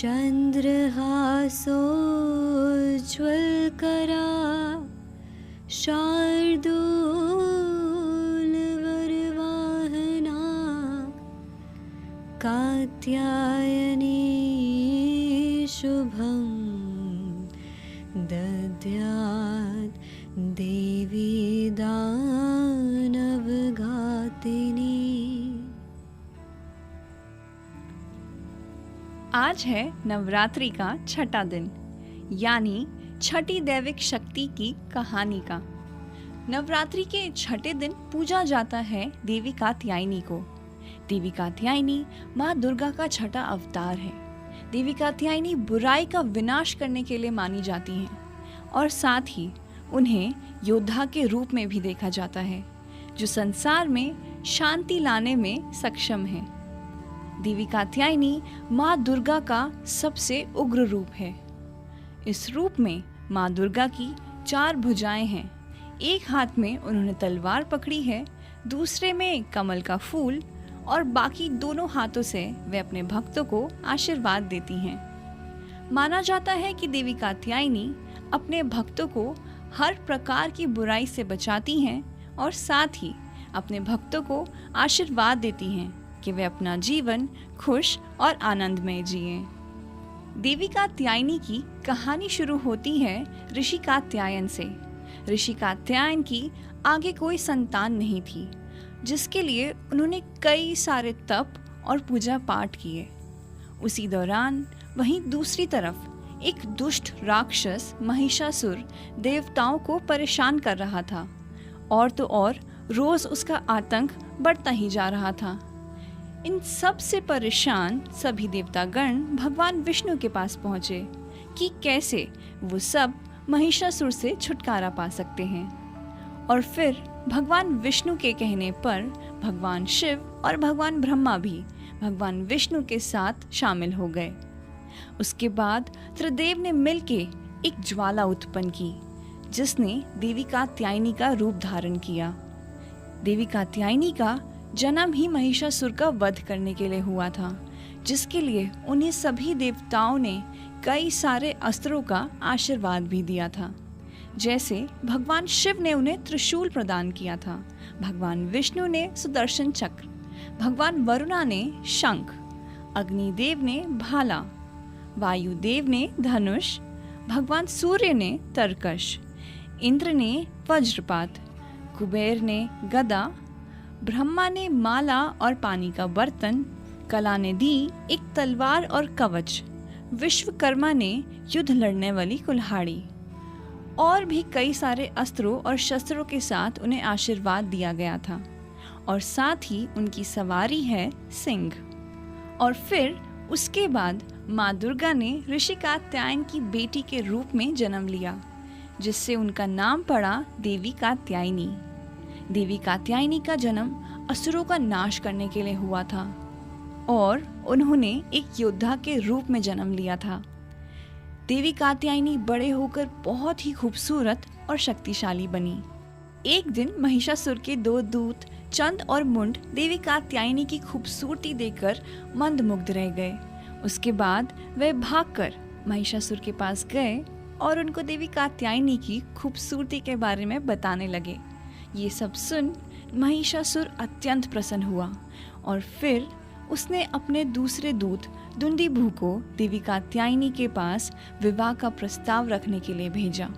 चन्द्रहासोज्ज्वलकरा शार्दूलवरवाहना कात्यायनी शुभं दद्यात् देवी दानवघातिनी। आज है नवरात्रि का छठा दिन, यानी छठी दैविक शक्ति की कहानी का। नवरात्रि के छठे दिन पूजा जाता है देवी कात्यायनी को। देवी कात्यायनी माँ दुर्गा का छठा अवतार है। देवी कात्यायनी बुराई का विनाश करने के लिए मानी जाती हैं और साथ ही उन्हें योद्धा के रूप में भी देखा जाता है, जो संसार में शांति लाने में सक्षम है। देवी कात्यायनी माँ दुर्गा का सबसे उग्र रूप है। इस रूप में माँ दुर्गा की 4 भुजाएं हैं। एक हाथ में उन्होंने तलवार पकड़ी है, दूसरे में कमल का फूल और बाकी दोनों हाथों से वे अपने भक्तों को आशीर्वाद देती हैं। माना जाता है कि देवी कात्यायनी अपने भक्तों को हर प्रकार की बुराई से बचाती हैं और साथ ही अपने भक्तों को आशीर्वाद देती हैं कि वे अपना जीवन खुश और आनंदमय जिएं। देवी कात्यायनी की कहानी शुरू होती है ऋषि कात्यायन से। ऋषि कात्यायन की आगे कोई संतान नहीं थी, जिसके लिए उन्होंने कई सारे तप और पूजा पाठ किए। उसी दौरान वहीं दूसरी तरफ एक दुष्ट राक्षस महिषासुर देवताओं को परेशान कर रहा था और तो और रोज उसका आतंक बढ़ता ही जा रहा था। इन सब से परेशान सभी देवतागण भगवान विष्णु के पास पहुँचे कि कैसे वो सब महिषासुर से छुटकारा पा सकते हैं। और फिर भगवान विष्णु के कहने पर भगवान शिव और भगवान ब्रह्मा भी भगवान विष्णु के साथ शामिल हो गए। उसके बाद त्रिदेव ने मिलके एक ज्वाला उत्पन्न की, जिसने देवी कात्यायनी का रूप धारण किया। देवी कात्यायनी का जन्म ही महिषासुर का वध करने के लिए हुआ था, जिसके लिए उन्हें सभी देवताओं ने कई सारे अस्त्रों का आशीर्वाद भी दिया था। जैसे भगवान शिव ने उन्हें त्रिशूल प्रदान किया था, भगवान विष्णु ने सुदर्शन चक्र, भगवान वरुणा ने शंख, अग्निदेव ने भाला, वायुदेव ने धनुष, भगवान सूर्य ने तरकश, इंद्र ने वज्रपात, कुबेर ने गदा, ब्रह्मा ने माला और पानी का बर्तन, कला ने दी एक तलवार और कवच, विश्वकर्मा ने युद्ध लड़ने वाली कुल्हाड़ी और भी कई सारे अस्त्रों और शस्त्रों के साथ उन्हें आशीर्वाद दिया गया था। और साथ ही उनकी सवारी है सिंह। और फिर उसके बाद माँ दुर्गा ने ऋषि कात्यायन की बेटी के रूप में जन्म लिया, जिससे उनका नाम पड़ा देवी कात्यायनी। देवी कात्यायनी का जन्म असुरों का नाश करने के लिए हुआ था और उन्होंने एक योद्धा के रूप में जन्म लिया था। देवी कात्यायनी बड़े होकर बहुत ही खूबसूरत और शक्तिशाली बनी। एक दिन महिषासुर के 2 दूत चंद और मुंड देवी कात्यायनी की खूबसूरती देखकर मंदमुग्ध रह गए। उसके बाद वे भागकर महिषासुर के पास गए और उनको देवी कात्यायनी की खूबसूरती के बारे में बताने लगे। ये सब सुन महिषासुर अत्यंत प्रसन्न हुआ और फिर उसने अपने दूसरे दूत दुंदीभू को देवी कात्यायनी के पास विवाह का प्रस्ताव रखने के लिए भेजा।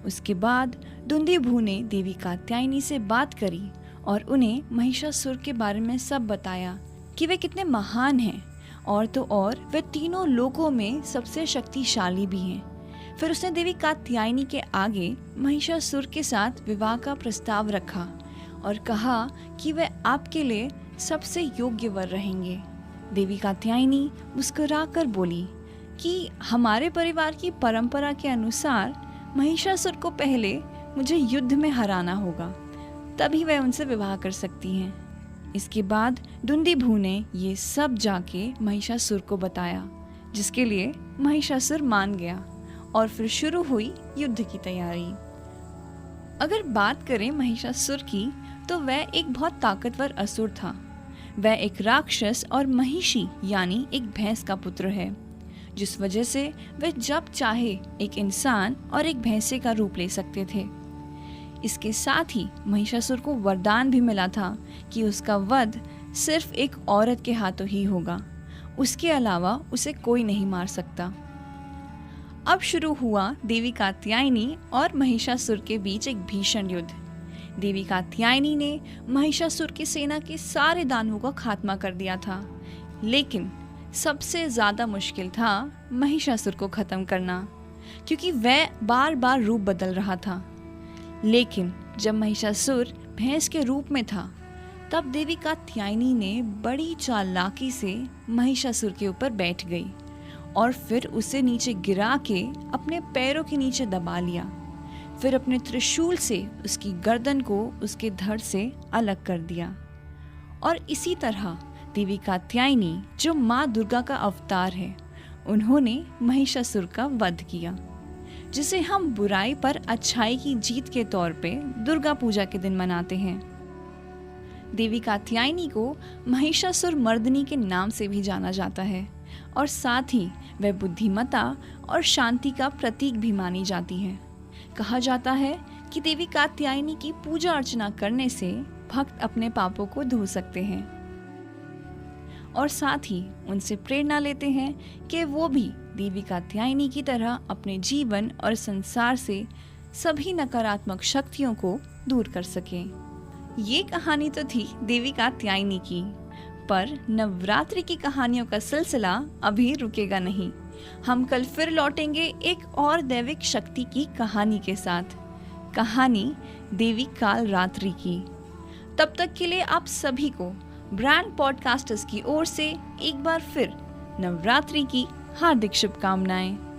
उसके बाद दुंदीभू ने देवी कात्यायनी से बात करी और उन्हें महिषासुर के बारे में सब बताया कि वे कितने महान हैं और तो और वे तीनों लोकों में सबसे शक्तिशाली भी हैं। फिर उसने देवी कात्यायनी के आगे महिषासुर के साथ विवाह का प्रस्ताव रखा और कहा कि वे आपके लिए सबसे योग्य वर रहेंगे। देवी कात्यायनी मुस्कुराकर बोली कि हमारे परिवार की परंपरा के अनुसार महिषासुर को पहले मुझे युद्ध में हराना होगा, तभी वह उनसे विवाह कर सकती हैं। इसके बाद दुंदीभू ने ये सब जाके महिषासुर को बताया, जिसके लिए महिषासुर मान गया और फिर शुरू हुई युद्ध की तैयारी। अगर बात करें महिषासुर की, तो वह एक बहुत ताकतवर असुर था। वह एक राक्षस और महिषी यानी एक भैंस का पुत्र है। जिस वजह से वे जब चाहे एक इंसान और एक भैंसे का रूप ले सकते थे। इसके साथ ही महिषासुर को वरदान भी मिला था कि उसका वध सिर्फ एक औरत के हाथों ही होगा, उसके अलावा उसे कोई नहीं मार सकता। अब शुरू हुआ देवी कात्यायनी और महिषासुर के बीच एक भीषण युद्ध। देवी कात्यायनी ने महिषासुर की सेना के सारे दानवों का खात्मा कर दिया था, लेकिन सबसे ज्यादा मुश्किल था महिषासुर को खत्म करना, क्योंकि वह बार बार रूप बदल रहा था। लेकिन जब महिषासुर भैंस के रूप में था, तब देवी कात्यायनी ने बड़ी चालाकी से महिषासुर के ऊपर बैठ गई और फिर उसे नीचे गिरा के अपने पैरों के नीचे दबा लिया। फिर अपने त्रिशूल से उसकी गर्दन को उसके धड़ से अलग कर दिया। और इसी तरह देवी कात्यायनी, जो माँ दुर्गा का अवतार है, उन्होंने महिषासुर का वध किया, जिसे हम बुराई पर अच्छाई की जीत के तौर पे दुर्गा पूजा के दिन मनाते हैं। देवी कात्यायनी को महिषासुर मर्दनी के नाम से भी जाना जाता है और साथ ही वह बुद्धिमता और शांति का प्रतीक भी मानी जाती है। कहा जाता है कि देवी कात्यायनी की पूजा अर्चना करने से भक्त अपने पापों को धो सकते हैं और साथ ही उनसे प्रेरणा लेते हैं कि वो भी देवी कात्यायनी की तरह अपने जीवन और संसार से सभी नकारात्मक शक्तियों को दूर कर सकें। ये कहानी तो थी देवी कात्यायनी की, पर नवरात्रि की कहानियों का सिलसिला अभी रुकेगा नहीं। हम कल फिर लौटेंगे एक और दैविक शक्ति की कहानी के साथ, कहानी देवी कालरात्रि की। तब तक के लिए आप सभी को ब्रांड पॉडकास्टर्स की ओर से एक बार फिर नवरात्रि की हार्दिक शुभकामनाएं।